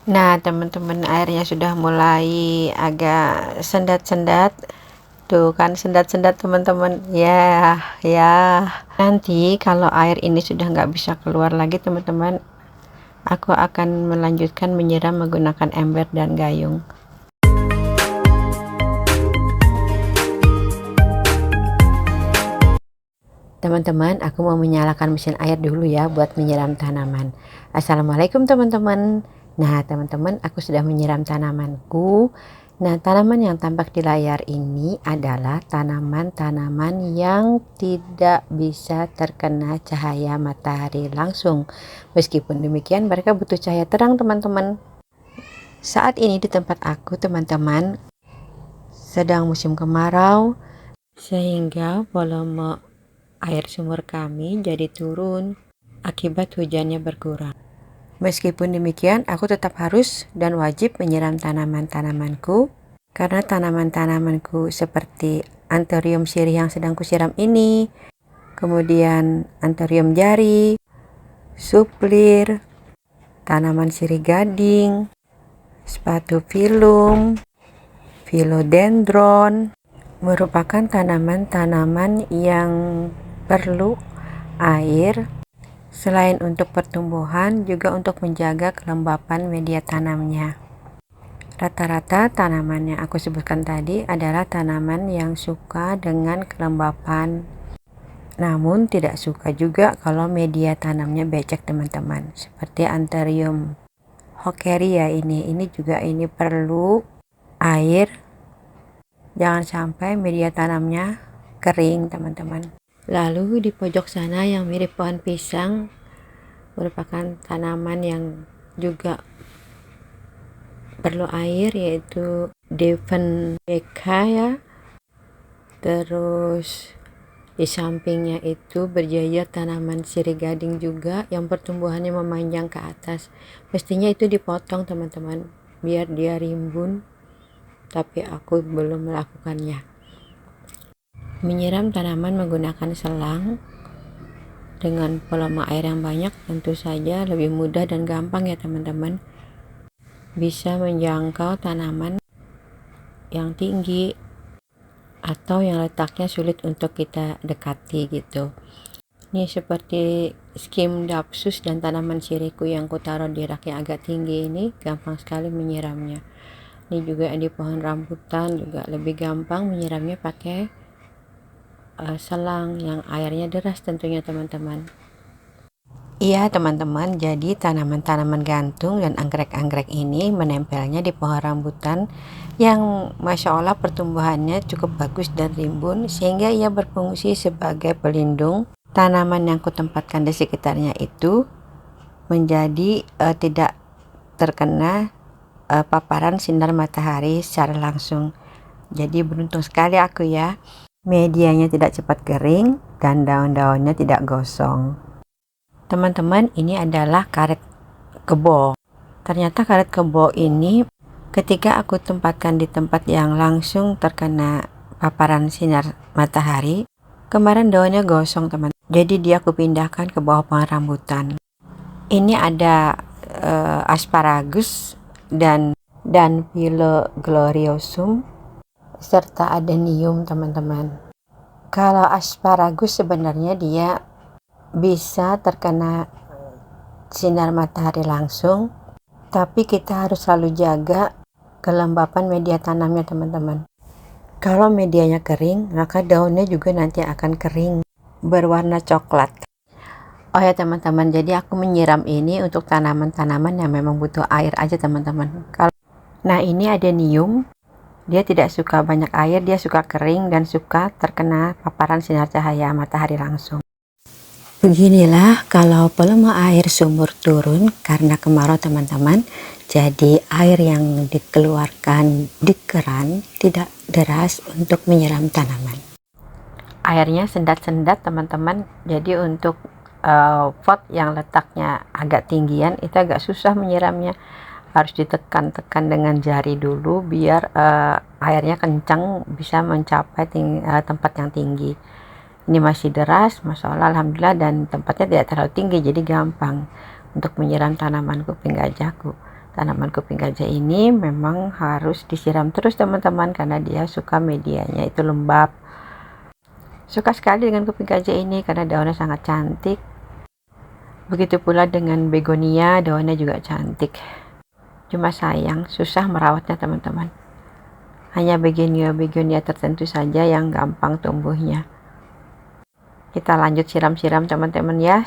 Nah, teman-teman, airnya sudah mulai agak sendat-sendat. Tuh kan sendat-sendat teman-teman. Ya, ya. Nanti kalau air ini sudah nggak bisa keluar lagi teman-teman, aku akan melanjutkan menyiram menggunakan ember dan gayung. Teman-teman, aku mau menyalakan mesin air dulu ya buat menyiram tanaman. Assalamualaikum teman-teman. Nah, teman-teman, aku sudah menyiram tanamanku. Nah, tanaman yang tampak di layar ini adalah tanaman-tanaman yang tidak bisa terkena cahaya matahari langsung. Meskipun demikian, mereka butuh cahaya terang, teman-teman. Saat ini di tempat aku, teman-teman, sedang musim kemarau, sehingga volume air sumur kami jadi turun akibat hujannya berkurang. Meskipun demikian, aku tetap harus dan wajib menyiram tanaman-tanamanku karena tanaman-tanamanku seperti Anthurium sirih yang sedang kusiram ini, kemudian Anthurium jari, suplir, tanaman sirih gading, Spatuphyllum, Philodendron, merupakan tanaman-tanaman yang perlu air selain untuk pertumbuhan juga untuk menjaga kelembapan media tanamnya. Rata-rata tanaman yang aku sebutkan tadi adalah tanaman yang suka dengan kelembapan, namun tidak suka juga kalau media tanamnya becek teman-teman, seperti Anthurium hockeria ini juga ini perlu air, jangan sampai media tanamnya kering teman-teman. Lalu di pojok sana yang mirip pohon pisang merupakan tanaman yang juga perlu air, yaitu Dieffenbachia ya. Terus di sampingnya itu berjajar tanaman sirih gading juga yang pertumbuhannya memanjang ke atas. Mestinya itu dipotong teman-teman biar dia rimbun, tapi aku belum melakukannya. Menyiram tanaman menggunakan selang dengan volume air yang banyak tentu saja lebih mudah dan gampang ya teman-teman. Bisa menjangkau tanaman yang tinggi atau yang letaknya sulit untuk kita dekati gitu. Ini seperti Skimdapsus dan tanaman sirihku yang kutaruh di rak yang agak tinggi ini, gampang sekali menyiramnya. Ini juga di pohon rambutan juga lebih gampang menyiramnya pakai selang yang airnya deras tentunya teman-teman. Iya teman-teman, jadi tanaman-tanaman gantung dan anggrek-anggrek ini menempelnya di pohon rambutan yang Masya Allah pertumbuhannya cukup bagus dan rimbun, sehingga ia berfungsi sebagai pelindung tanaman yang kutempatkan di sekitarnya itu menjadi tidak terkena paparan sinar matahari secara langsung. Jadi beruntung sekali aku ya. Medianya tidak cepat kering dan daun-daunnya tidak gosong. Teman-teman, ini adalah karet kebo. Ternyata karet kebo ini ketika aku tempatkan di tempat yang langsung terkena paparan sinar matahari, kemarin daunnya gosong teman. Jadi dia aku pindahkan ke bawah pohon rambutan. Ini ada asparagus dan Philogloriosum serta adenium teman-teman. Kalau asparagus sebenarnya dia bisa terkena sinar matahari langsung, tapi kita harus selalu jaga kelembapan media tanamnya teman-teman. Kalau medianya kering, maka daunnya juga nanti akan kering berwarna coklat. Oh ya teman-teman, jadi aku menyiram ini untuk tanaman-tanaman yang memang butuh air aja teman-teman. Nah, ini adenium. Dia tidak suka banyak air, dia suka kering dan suka terkena paparan sinar cahaya matahari langsung. Beginilah kalau volume air sumur turun karena kemarau teman-teman. Jadi air yang dikeluarkan di keran tidak deras untuk menyiram tanaman. Airnya sendat-sendat teman-teman. Jadi untuk pot yang letaknya agak tinggian itu agak susah menyiramnya. Harus ditekan-tekan dengan jari dulu biar airnya kencang bisa mencapai tempat yang tinggi. Ini masih deras, Masya Allah, Alhamdulillah, dan tempatnya tidak terlalu tinggi jadi gampang untuk menyiram tanaman kuping gajahku. Tanaman kuping gajah ini memang harus disiram terus teman-teman, karena dia suka medianya itu lembab. Suka sekali dengan kuping gajah ini karena daunnya sangat cantik. Begitu pula dengan begonia, daunnya juga cantik. Cuma sayang, susah merawatnya teman-teman. Hanya begonia tertentu saja yang gampang tumbuhnya. Kita lanjut siram-siram teman-teman ya,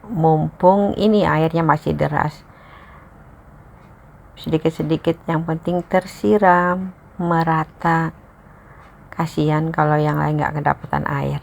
mumpung ini airnya masih deras. Sedikit-sedikit, yang penting tersiram merata. Kasihan kalau yang lain nggak kedapatan air.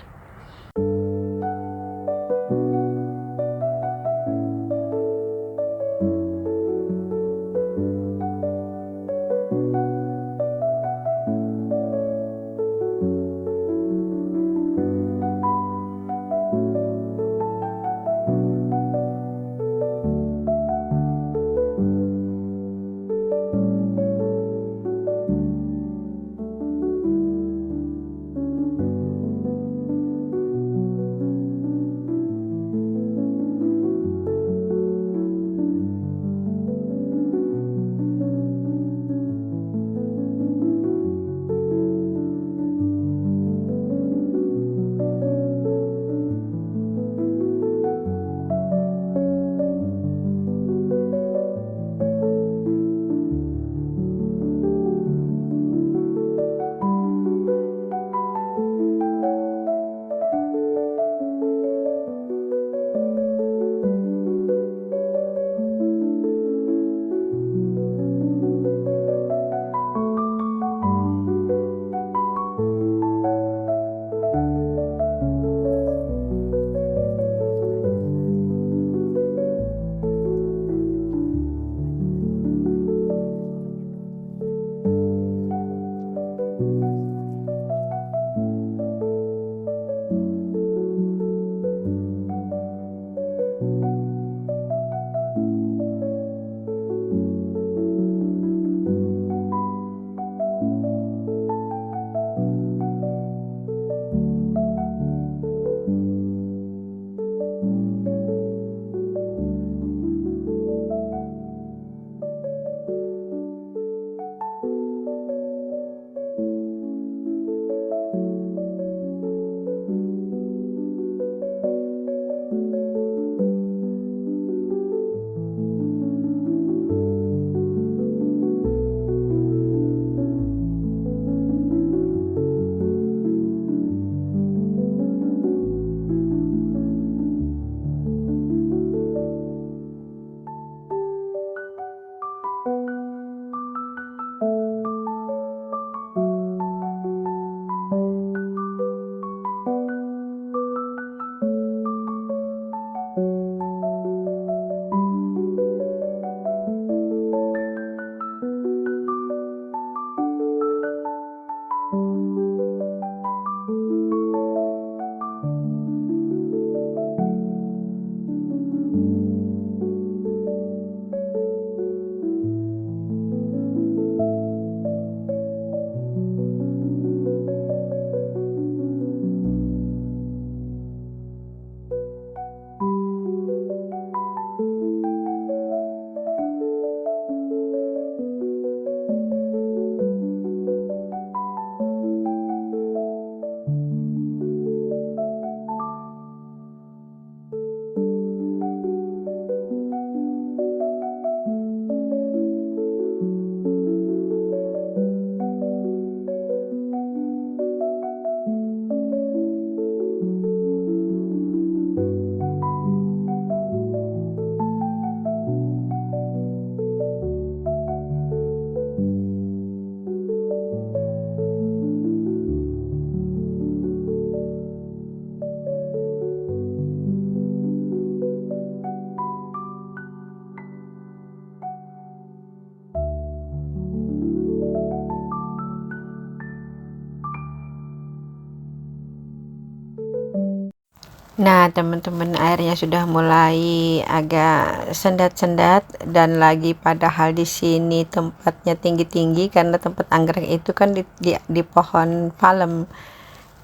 Nah, teman-teman, airnya sudah mulai agak sendat-sendat dan lagi, padahal di sini tempatnya tinggi-tinggi karena tempat anggrek itu kan di pohon palem.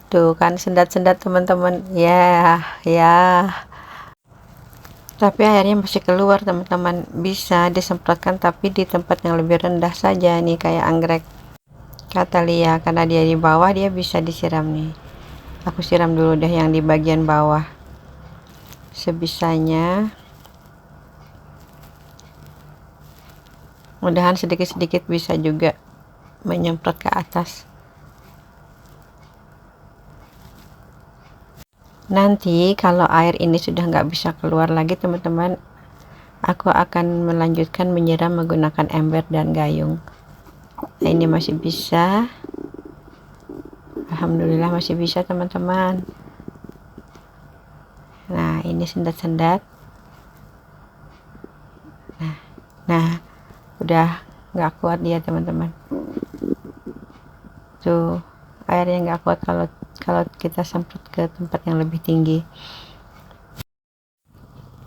Tuh kan sendat-sendat teman-teman. Ya, ya. tapi airnya masih keluar teman-teman. Bisa disemprotkan tapi di tempat yang lebih rendah saja nih, kayak anggrek kata Lia, karena dia di bawah dia bisa disiram nih. Aku siram dulu deh yang di bagian bawah sebisanya, mudahan sedikit-sedikit bisa juga menyemprot ke atas. Nanti kalau air ini sudah nggak bisa keluar lagi teman-teman, aku akan melanjutkan menyiram menggunakan ember dan gayung. Nah, ini masih bisa, alhamdulillah masih bisa teman-teman. Nah, ini sendat-sendat. Nah, udah nggak kuat dia teman-teman. Tuh, airnya nggak kuat kalau kita semprot ke tempat yang lebih tinggi.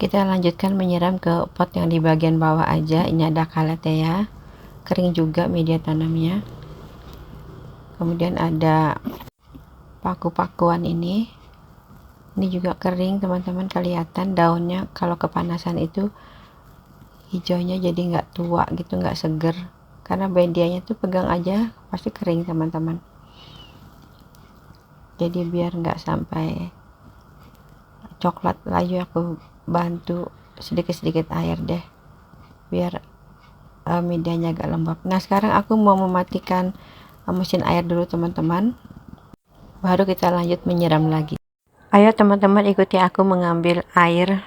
Kita lanjutkan menyiram ke pot yang di bagian bawah aja. Ini ada calathea, kering juga media tanamnya. Kemudian ada paku-pakuan ini juga kering teman-teman, kelihatan daunnya kalau kepanasan itu hijaunya jadi nggak tua gitu, nggak seger, karena medianya tuh pegang aja pasti kering teman-teman. Jadi biar nggak sampai coklat layu, aku bantu sedikit-sedikit air deh biar medianya agak lembab. Nah, sekarang aku mau mematikan mesin air dulu teman-teman, baru kita lanjut menyiram lagi. Ayo teman-teman, ikuti aku mengambil air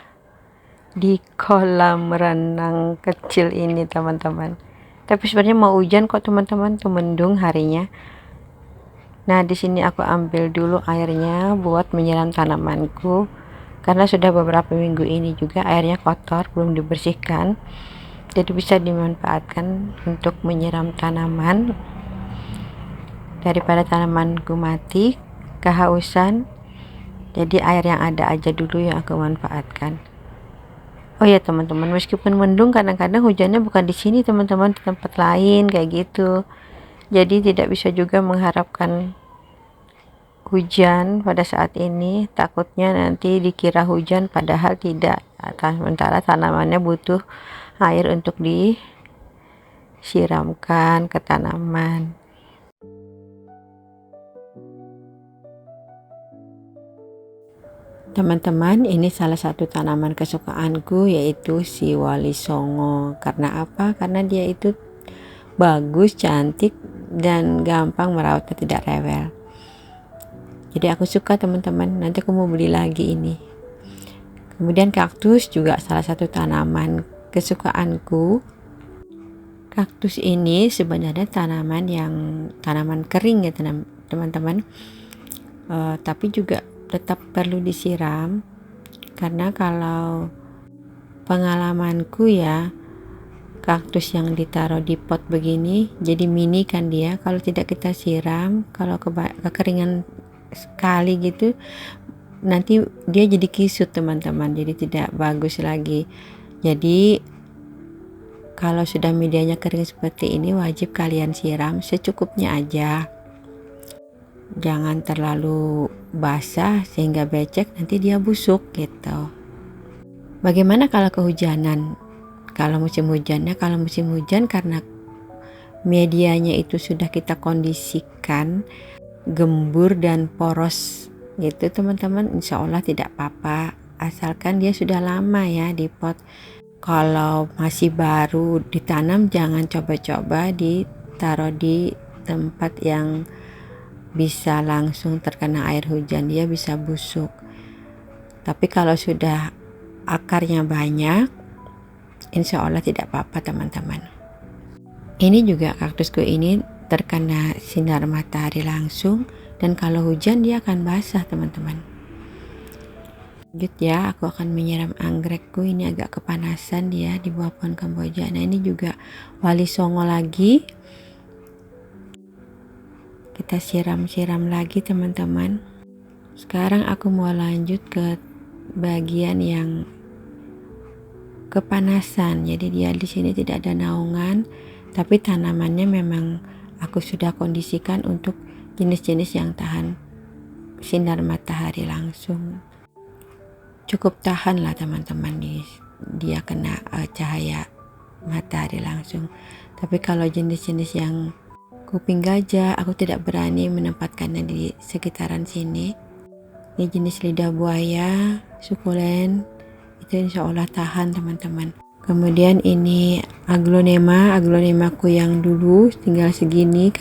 di kolam renang kecil ini teman-teman. Tapi sebenarnya mau hujan kok teman-teman, tuh mendung harinya. Nah, di sini aku ambil dulu airnya buat menyiram tanamanku, karena sudah beberapa minggu ini juga airnya kotor, belum dibersihkan. Jadi bisa dimanfaatkan untuk menyiram tanaman daripada tanamanku mati kehausan. Jadi air yang ada aja dulu yang aku manfaatkan. Oh ya teman-teman, meskipun mendung kadang-kadang hujannya bukan di sini teman-teman, di tempat lain kayak gitu. Jadi tidak bisa juga mengharapkan hujan pada saat ini, takutnya nanti dikira hujan padahal tidak. Sementara tanamannya butuh air untuk disiramkan ke tanaman. Teman-teman, ini salah satu tanaman kesukaanku, yaitu si wali songo. Karena apa? Karena dia itu bagus, cantik, dan gampang merawatnya, tidak rewel. Jadi aku suka teman-teman, nanti aku mau beli lagi ini. Kemudian kaktus juga salah satu tanaman kesukaanku. Kaktus ini sebenarnya tanaman kering ya teman-teman, tapi juga tetap perlu disiram, karena kalau pengalamanku ya, kaktus yang ditaruh di pot begini jadi mini kan dia, kalau tidak kita siram, kalau kekeringan sekali gitu nanti dia jadi kisut teman-teman, jadi tidak bagus lagi. Jadi kalau sudah medianya kering seperti ini, wajib kalian siram secukupnya aja, jangan terlalu basah sehingga becek, nanti dia busuk gitu. Bagaimana kalau kehujanan? Kalau musim hujan karena medianya itu sudah kita kondisikan gembur dan poros gitu teman-teman, insya Allah tidak apa-apa, asalkan dia sudah lama ya di pot. Kalau masih baru ditanam, jangan coba-coba ditaruh di tempat yang bisa langsung terkena air hujan, dia bisa busuk. Tapi kalau sudah akarnya banyak, insya Allah tidak apa-apa teman-teman. Ini juga kaktusku ini terkena sinar matahari langsung, dan kalau hujan dia akan basah teman-teman. Lanjut ya, aku akan menyiram anggrekku. Ini agak kepanasan dia di bawah pohon Kamboja. Nah, ini juga wali songo lagi, kita siram-siram lagi teman-teman. Sekarang aku mau lanjut ke bagian yang kepanasan. Jadi dia di sini tidak ada naungan, tapi tanamannya memang aku sudah kondisikan untuk jenis-jenis yang tahan sinar matahari langsung. cukup tahan lah teman-teman, dia kena cahaya matahari langsung. Tapi kalau jenis-jenis yang kuping gajah, aku tidak berani menempatkannya di sekitaran sini. Ini jenis lidah buaya sukulen, itu insya Allah tahan teman-teman. Kemudian ini aglonemaku yang dulu tinggal segini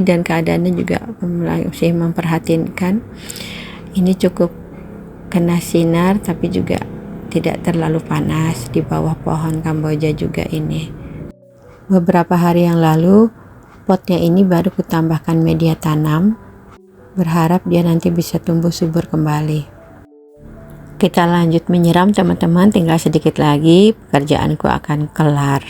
dan keadaannya juga masih memprihatinkan. Ini cukup kena sinar tapi juga tidak terlalu panas di bawah pohon Kamboja juga ini. Beberapa hari yang lalu potnya ini baru kutambahkan media tanam, berharap dia nanti bisa tumbuh subur kembali. Kita lanjut menyiram teman-teman, tinggal sedikit lagi pekerjaanku akan kelar.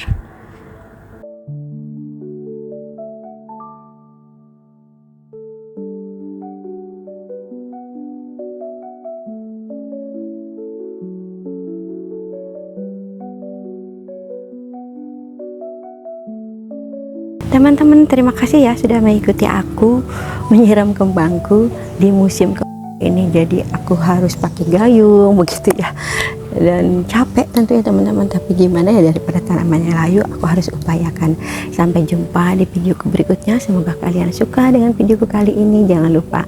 Teman-teman, terima kasih ya sudah mengikuti aku menyiram kembangku di musim ini. Jadi aku harus pakai gayung begitu ya, dan capek tentunya teman-teman, tapi gimana ya, daripada tanamannya layu aku harus upayakan. Sampai jumpa di videoku berikutnya. Semoga kalian suka dengan videoku kali ini. Jangan lupa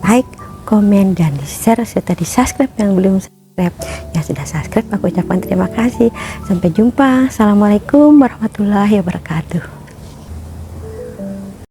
like, komen, dan di share serta di subscribe yang belum subscribe. Yang sudah subscribe aku ucapkan terima kasih. Sampai jumpa. Assalamualaikum warahmatullahi wabarakatuh.